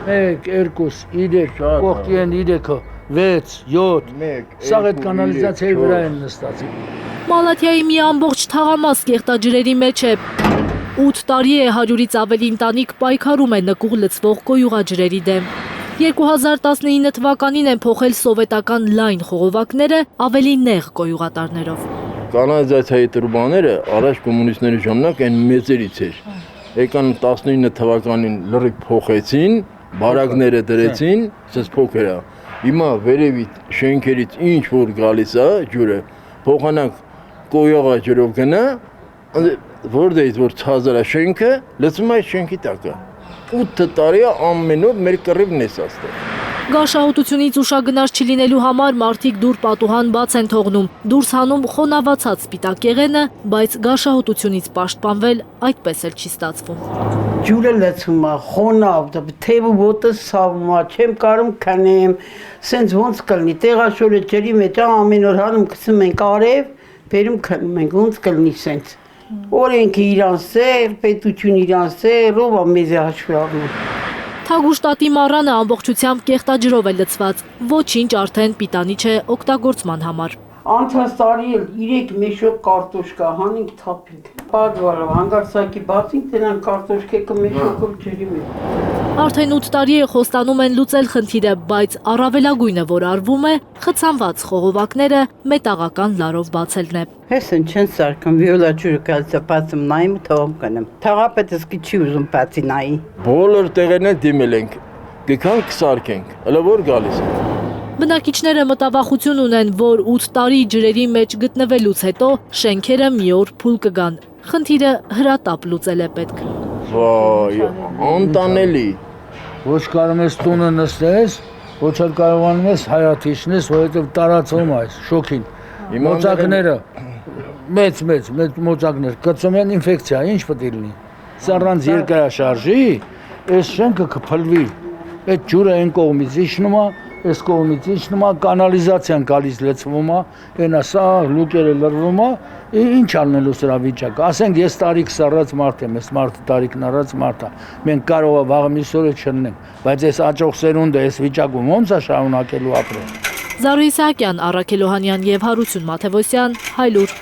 1, 2, 3, կողքի են 3, 6, 7, սաղ այդ կանալիզացիայի վրա են նստած։ Մալաթիայի մի ամբողջ թաղամաս կեղտաջրերի մեջ է։ 8 տարի է 100-ից ավելի ընտանիք պայքարում է նկուղ լցվող կոյուղաջրերի դեմ։ 2019 թվականին են փոխել սովետական լայն խողովակները ավելի նեղ կոյուղատարներով։ Կանալիզացիայի տրուբաները առաջ կոմունիստների ժամանակ այն մեծերից էր։ Եկան 19 թվականին լրիվ փոխեցին, բարակները դրեցին, ասես փոքր է։ Հիմա վերևի շենքերից ինչ որ գալիս է ջուրը, փոխանակ կոյուղաջրով գնա, որտեղից որ ցածր է շենքը, լցվում է շենքի տակը։ 8 տարի ամեն օր մեր կռիվն է ստացել։ Գաշահոտությունից ուշագնաց չլինելու համար մարդիկ դուր պատուհան բաց են թողնում, դուրս հանում խոնավացած սպիտակ եղենը, բայց գաշահոտությունից պաշտպանվել այդպես էլ չի ստացվում։ Ջուրը լցվում է, խոնավ, թեյը ոտը սավում է, չեմ կարում քնեմ, սենց ոնց կլինի, տեղաշորը ջրի մեջ ամեն օր հանում գցում ենք արև, բերում քնում ենք, ոնց կլինի սենց։ Օրենքը իրան սեր, պետություն իրան սեր, ով է մեզ հաշվի առնում։ Թագուշտատի մառանը ամբողջությամբ կեղտաջրով է լցված, ոչինչ արդեն պիտանի չէ օգտագործման համար։ Անցած տարի էլ 3 մեշոկ կարտոշկա հանենք թափենք։ Պատվարով հանգարցակի բացինք դրանք կարտոշկեկը մեշոկով ջրի մեջ։ Արդեն 8 տարի է խոստանում են լուծել խնդիրը, բայց առավելագույնը որ արվում է, խցանված խողովակները մետաղական լարով բացելն է։ Հեսն չեն սարքում, վիոլա ջուրը կալցա բացում նայում թողում կնեմ։ Թաղապետս չի ուզում բացի նայի։ Բոլոր տեղերն դիմել ենք, գքան կսարքենք, հələ որ գալիս է։ Բնակիչները մտավախություն ունեն, որ 8 տարի ջրերի մեջ գտնվելուց հետո շենքերը մի օր փուլ կգան։ Խնդիրը հրատապ լուծել է պետք։ Վայ, անտանելի։ Ոչ կարող ես տունը նստես, ոչ էլ կարողանում ես հայաթիշնես, որովհետև տարածվում այս շոքին։ Մոծակները, մեծ մոծակներ, կծում են ինֆեկցիա, ինչ պետք է լինի։ Սառանց երկրաշարժի, այս շենքը կփլվի, այդ ջուրը այն կողմից իջնում է, այս կողմից իջնում է, կանալիզացիան գալիս լցվում է, այնա սա լուկերը լրվում է, ինչ անելու սրա վիճակը։ Ասենք ես տարիք սառած մարդ եմ, ես մարդը տարիքն առած մարդ է։ Մենք կարող է վաղը միսօրը չլինենք, բայց այս աճող սերունդը այս վիճակում ո՞նց է շարունակելու ապրել։ Զարուհի Սահակյան, Առաքել Օհանյան եւ Հարություն Մաթեւոսյան, Հայլուր։